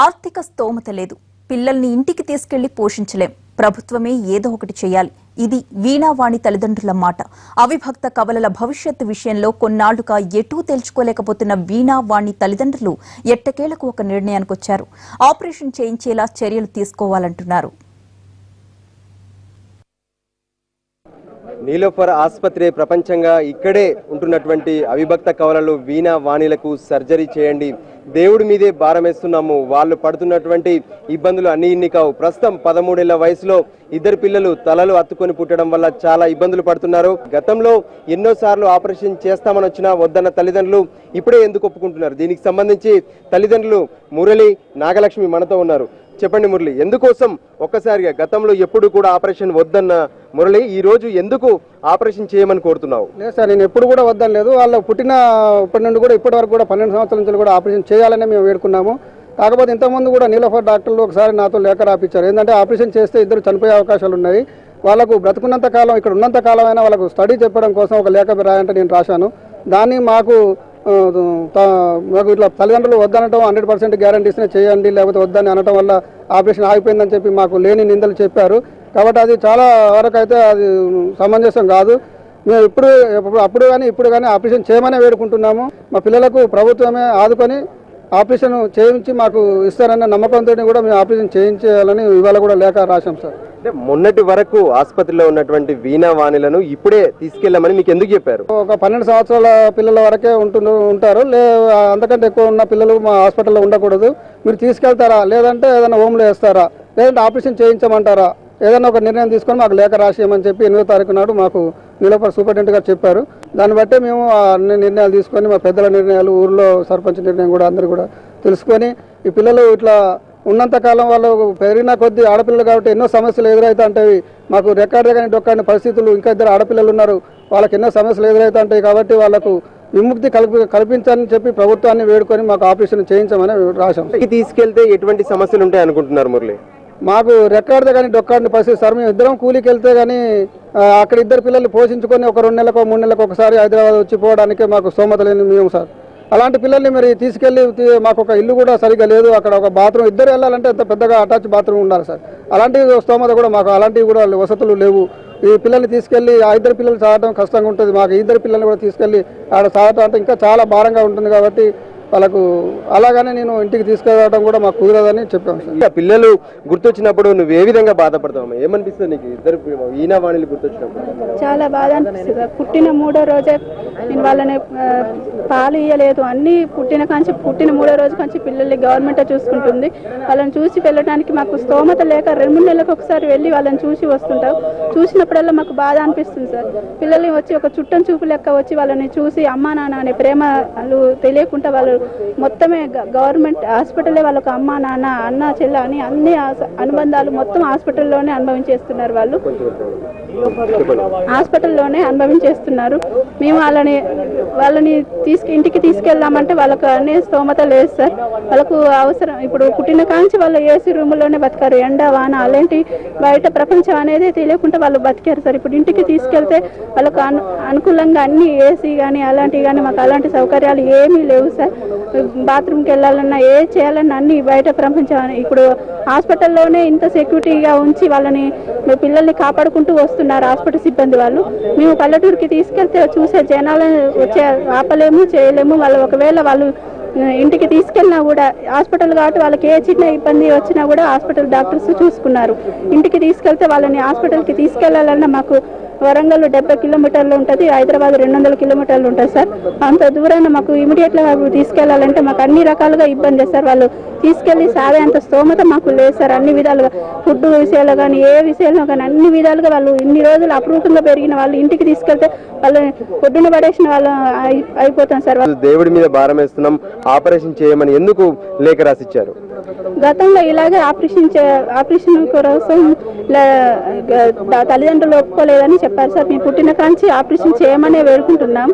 ఆర్థిక స్తోమత లేదు. పిల్లల్ని ఇంటికి తీసుకెళ్లి పోషించలేం. ప్రభుత్వమే ఏదో ఒకటి చేయాలి. ఇది వీణావాణి తల్లిదండ్రుల మాట. అవిభక్త కవలల భవిష్యత్తు విషయంలో కొన్నాళ్లుగా ఎటూ తేల్చుకోలేకపోతున్న వీణావాణి తల్లిదండ్రులు ఎట్టకేలకు ఒక నిర్ణయానికొచ్చారు. ఆపరేషన్ చేయించేలా చర్యలు తీసుకోవాలంటున్నారు. నీలోఫర్ ఆసుపత్రి ప్రపంచంగా ఇక్కడే ఉంటున్నటువంటి అవిభక్త కవలలు వీణావాణిలకు సర్జరీ చేయండి, దేవుడి మీదే భారమేస్తున్నాము, వాళ్ళు పడుతున్నటువంటి ఇబ్బందులు అన్ని ఇన్ని కావు. ప్రస్తుతం 13 ఏళ్ల వయసులో ఇద్దరు పిల్లలు తలలు అత్తుకొని పుట్టడం వల్ల చాలా ఇబ్బందులు పడుతున్నారు. గతంలో ఎన్నోసార్లు ఆపరేషన్ చేస్తామని వచ్చినా వద్దన్న తల్లిదండ్రులు ఇప్పుడే ఎందుకు ఒప్పుకుంటున్నారు? దీనికి సంబంధించి తల్లిదండ్రులు మురళి, నాగలక్ష్మి మనతో ఉన్నారు. చెప్పండి మురళి, ఎందుకోసం ఒక్కసారిగా గతంలో ఎప్పుడు కూడా ఆపరేషన్ వద్దన్న మురళి ఈ రోజు ఎందుకు ఆపరేషన్ చేయమని కోరుతున్నావు? లేదు సార్, నేను ఎప్పుడు కూడా వద్దని లేదు. వాళ్ళు పుట్టినప్పటి నుండి కూడా ఇప్పటి వరకు కూడా 12 సంవత్సరాల నుంచి కూడా ఆపరేషన్ చేయాలని మేము వేడుకున్నాము. కాకపోతే ఇంతకుముందు కూడా నీలోఫర్ డాక్టర్లు ఒకసారి నాతో లేఖ రాపించారు. ఏంటంటే ఆపరేషన్ చేస్తే ఇద్దరు చనిపోయే అవకాశాలు ఉన్నాయి, వాళ్ళకు బ్రతుకున్నంత కాలం, ఇక్కడ ఉన్నంత కాలం అయినా వాళ్ళకు స్టడీ చెప్పడం కోసం ఒక లేఖ రాయంటే నేను రాశాను. దాన్ని మాకు ఇట్లా తల్లిదండ్రులు వద్దనటం 100% గ్యారంటీస్నే చేయండి, లేకపోతే వద్దని అనటం వల్ల ఆపరేషన్ ఆగిపోయిందని చెప్పి మాకు లేని నిందలు చెప్పారు. కాబట్టి అది చాలా వరకు అయితే అది సమంజసం కాదు. మేము అప్పుడు కానీ ఇప్పుడు కానీ ఆపరేషన్ చేయమనే వేడుకుంటున్నాము. మా పిల్లలకు ప్రభుత్వమే ఆదుకొని ఆపరేషన్ చేయించి మాకు ఇస్తారన్న నమ్మకంతో కూడా మేము ఆపరేషన్ చేయించాలని ఇవాళ కూడా లేఖ రాశాం సార్. అంటే మొన్నటి వరకు ఆసుపత్రిలో ఉన్నటువంటి వీణావాణిలను ఇప్పుడే తీసుకెళ్లామని మీకు ఎందుకు చెప్పారు? ఒక 12 సంవత్సరాల పిల్లల వరకే ఉంటారు, అంతకంటే ఎక్కువ ఉన్న పిల్లలు మా హాస్పిటల్లో ఉండకూడదు. మీరు తీసుకెళ్తారా, లేదంటే ఏదైనా హోమ్లో వేస్తారా, లేదంటే ఆపరేషన్ చేయించమంటారా, ఏదైనా ఒక నిర్ణయం తీసుకొని మాకు లేఖ రాసేయమని చెప్పి 8వ తారీఖు నాడు మాకు నీలోఫర్ సూపరింటెండెంట్ గారు చెప్పారు. దాన్ని బట్టే మేము అన్ని నిర్ణయాలు తీసుకొని, మా పెద్దల నిర్ణయాలు, ఊర్లో సర్పంచ్ నిర్ణయం కూడా అందరూ కూడా తెలుసుకొని, ఈ పిల్లలు ఇట్లా ఉన్నంతకాలం వాళ్ళు పెరిగిన కొద్దీ ఆడపిల్లలు కాబట్టి ఎన్నో సమస్యలు ఎదురైతే ఉంటాయి. మాకు రెక్కాడితే కానీ డొక్కాడిన పరిస్థితులు, ఇంకా 2 ఆడపిల్లలు ఉన్నారు, వాళ్ళకి ఎన్నో సమస్యలు ఎదురైతే ఉంటాయి. కాబట్టి వాళ్ళకు విముక్తి కల్పించాలని చెప్పి ప్రభుత్వాన్ని వేడుకొని మాకు ఆపరేషన్ చేయించమని రాశాం. తీసుకెళ్తే ఎటువంటి సమస్యలు ఉంటాయి అనుకుంటున్నారు మురళి? మాకు రెక్కాడితే కానీ డొక్కాడిన పరిస్థితి సార్. మేము ఇద్దరం కూలీకి వెళ్తే కానీ అక్కడ ఇద్దరు పిల్లల్ని పోషించుకొని ఒక 2 నెలలకు 3 నెలలకు ఒకసారి హైదరాబాద్ వచ్చిపోవడానికే మాకు స్తోమత లేని మేము సార్. అలాంటి పిల్లల్ని మరి తీసుకెళ్ళి, మాకు ఒక ఇల్లు కూడా సరిగ్గా లేదు, అక్కడ ఒక బాత్రూమ్, ఇద్దరు వెళ్ళాలంటే ఎంత పెద్దగా అటాచ్ బాత్రూమ్ ఉండాలి సార్. అలాంటి స్తోమత కూడా మాకు అలాంటివి కూడా వసతులు లేవు. ఈ పిల్లల్ని తీసుకెళ్ళి ఆ 2 పిల్లలు సాగడం కష్టంగా ఉంటుంది. మాకు 2 పిల్లల్ని కూడా తీసుకెళ్ళి ఆడ సాగటం అంటే ఇంకా చాలా భారంగా ఉంటుంది. కాబట్టి వాళ్ళకు అలాగనే నేను ఇంటికి తీసుకెళ్ళడం కూడా మాకు కుదరదని చెప్పాను సార్. పిల్లలు గుర్తొచ్చినప్పుడు నువ్వు ఏ విధంగా బాధపడతావు? ఏమనిపిస్తుంది నీకు ఇద్దరు వీణావాణిలు గుర్తొచ్చినప్పుడు? చాలా బాధ అనిపిస్తుంది. పుట్టిన 3వ రోజే నేను వాళ్ళని పాలు ఇయ్యలేదు. అన్ని పుట్టిన 3వ రోజు కంచి పిల్లల్ని గవర్నమెంట్ చూసుకుంటుంది. వాళ్ళని చూసి వెళ్ళడానికి మాకు స్తోమత లేక 2-3 నెలలకు ఒకసారి వెళ్ళి వాళ్ళని చూసి వస్తుంటాం. చూసినప్పుడల్లా మాకు బాధ అనిపిస్తుంది సార్. పిల్లల్ని వచ్చి ఒక చుట్టం చూపు లెక్క వచ్చి వాళ్ళని చూసి అమ్మా నాన్న అనే ప్రేమ వాళ్ళు తెలియకుండా వాళ్ళు మొత్తమే గవర్నమెంట్ హాస్పిటలే వాళ్ళకు అమ్మ నాన్న అన్న చెల్ల అని అన్ని అనుబంధాలు మొత్తం హాస్పిటల్లోనే అనుభవించేస్తున్నారు. వాళ్ళు హాస్పిటల్లోనే అనుభవించేస్తున్నారు. మేము వాళ్ళని ఇంటికి తీసుకెళ్దామంటే వాళ్ళకు అనే స్తోమత లేదు సార్. వాళ్ళకు అవసరం ఇప్పుడు పుట్టిన కాంచి వాళ్ళు ఏసీ రూముల్లోనే బతికారు. ఎండ వాన అలాంటి బయట ప్రపంచం అనేది తెలియకుండా వాళ్ళు బతికారు సార్. ఇప్పుడు ఇంటికి తీసుకెళ్తే వాళ్ళకు అనుకూలంగా అన్ని ఏసీ కానీ అలాంటివి కానీ మాకు అలాంటి సౌకర్యాలు ఏమీ లేవు సార్. బాత్రూమ్కి వెళ్ళాలన్నా ఏ చేయాలన్నా అన్ని బయట ప్రపంచం. ఇప్పుడు హాస్పిటల్లోనే ఇంత సెక్యూరిటీగా ఉంచి వాళ్ళని పిల్లల్ని కాపాడుకుంటూ వస్తున్నారు హాస్పిటల్ సిబ్బంది వాళ్ళు. మేము పల్లెటూరుకి తీసుకెళ్తే చూసే జనాలను వచ్చే ఆపలేము, చేయలేము. వాళ్ళు ఒకవేళ వాళ్ళు ఇంటికి తీసుకెళ్ళినా కూడా హాస్పిటల్ కాబట్టి వాళ్ళకి ఏ చిన్న ఇబ్బంది వచ్చినా కూడా హాస్పిటల్ డాక్టర్స్ చూసుకున్నారు. ఇంటికి తీసుకెళ్తే వాళ్ళని హాస్పిటల్కి తీసుకెళ్లాలన్నా మాకు వరంగల్ 70 కిలోమీటర్లు ఉంటుంది, హైదరాబాద్ 200 కిలోమీటర్లు ఉంటుంది సార్. అంత దూరాన్ని మాకు ఇమీడియట్గా తీసుకెళ్లాలంటే మాకు అన్ని రకాలుగా ఇబ్బంది చేస్తారు. వాళ్ళు తీసుకెళ్లి సాగే అంత స్తోమత మాకు లేదు సార్. అన్ని విధాలుగా ఫుడ్ విషయాలు కానీ ఏ విషయంలో కానీ అన్ని విధాలుగా వాళ్ళు ఇన్ని రోజులు అప్రూపంగా పెరిగిన వాళ్ళు ఇంటికి తీసుకెళ్తే వాళ్ళు పొద్దున్న పడేసిన వాళ్ళు అయిపోతాం సార్. దేవుడి మీద భారం వేస్తున్నాం, ఆపరేషన్ చేయమని ఎందుకు లేఖ రాసిచ్చారు? గతంలో ఇలాగే ఆపరేషన్ కోసం తల్లిదండ్రులు ఒప్పుకోలేదని చెప్పారు సార్. మేము పుట్టిన కాంచి ఆపరేషన్ చేయమనే వేడుకుంటున్నాం.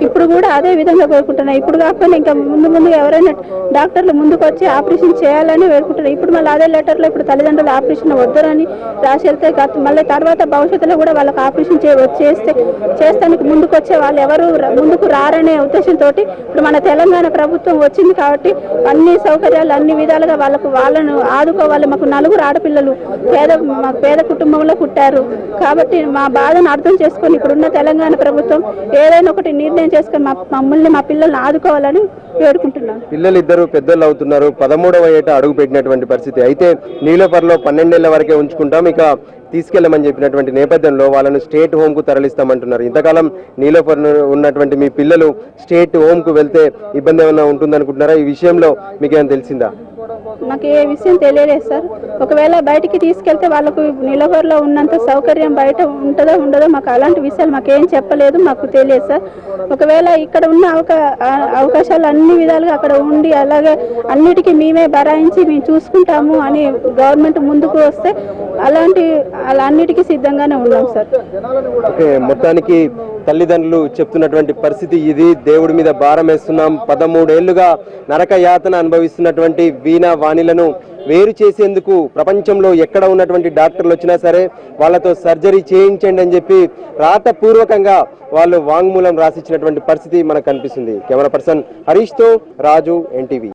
ఇప్పుడు కూడా అదే విధంగా వేడుకుంటున్నాం. ఇప్పుడు కాకపోయినా ఇంకా ముందు ఎవరైనా డాక్టర్లు ముందుకు వచ్చి ఆపరేషన్ చేయాలని వేడుకుంటున్నాం. ఇప్పుడు మళ్ళీ అదే లెటర్లో ఇప్పుడు తల్లిదండ్రులు ఆపరేషన్ వద్దరని రాసి వెళ్తే మళ్ళీ తర్వాత భవిష్యత్తులో కూడా వాళ్ళకి ఆపరేషన్ చేస్తానికి ముందుకు వచ్చే వాళ్ళు ఎవరు ముందుకు రారనే ఉద్దేశంతో ఇప్పుడు మన తెలంగాణ ప్రభుత్వం వచ్చింది కాబట్టి అన్ని సౌకర్యాలు అన్ని విధాలుగా వాళ్ళను ఆదుకోవాలి. మాకు 4 ఆడపిల్లలు పేద కుటుంబంలో పుట్టారు కాబట్టి మా బాధను అర్థం చేసుకొని ఇప్పుడున్న తెలంగాణ ప్రభుత్వం ఏదైనా ఒకటి నిర్ణయం చేసుకొని మమ్మల్ని మా పిల్లల్ని ఆదుకోవాలని వేడుకుంటున్నాం. పిల్లలు ఇద్దరు పెద్దలు అవుతున్నారు. 13వ ఏట అడుగు పెట్టినటువంటి పరిస్థితి. అయితే నీలోఫర్లో 12 ఏళ్ల వరకే ఉంచుకుంటాం, ఇక తీసుకెళ్లమని చెప్పినటువంటి నేపథ్యంలో వాళ్ళను స్టేట్ హోమ్ కు తరలిస్తామంటున్నారు. ఇంతకాలం నీలోఫర్ ఉన్నటువంటి మీ పిల్లలు స్టేట్ హోమ్ కు వెళ్తే ఇబ్బంది ఏమైనా ఉంటుందనుకుంటున్నారా? ఈ విషయంలో మీకు ఏమైనా తెలిసిందా? మాకు ఏ విషయం తెలియలేదు సార్. ఒకవేళ బయటికి తీసుకెళ్తే వాళ్ళకు నిలవరలో ఉన్నంత సౌకర్యం బయట ఉంటుందో ఉండదో మాకు అలాంటి విషయాలు మాకేం చెప్పలేదు, మాకు తెలియదు సార్. ఒకవేళ ఇక్కడ ఉన్న అవకాశాలు అన్ని విధాలుగా అక్కడ ఉండి అలాగే అన్నిటికీ మేమే భరాయించి మేము చూసుకుంటాము అని గవర్నమెంట్ ముందుకు వస్తే అన్నిటికీ సిద్ధంగానే ఉన్నాం సార్. ఓకే, మొత్తానికి తల్లిదండ్రులు చెప్తున్నటువంటి పరిస్థితి ఇది. దేవుడి మీద భారం వేస్తున్నాం. 13 ఏళ్లుగా నరక యాతన అనుభవిస్తున్నటువంటి వీణా వాణిలను వేరు చేసేందుకు ప్రపంచంలో ఎక్కడ ఉన్నటువంటి డాక్టర్లు వచ్చినా సరే వాళ్ళతో సర్జరీ చేయించండి అని చెప్పి రాతపూర్వకంగా వాళ్ళు వాంగ్మూలం రాసిచ్చినటువంటి పరిస్థితి మనకు కనిపిస్తుంది. కెమెరా పర్సన్ హరీష్తో రాజు, NTV.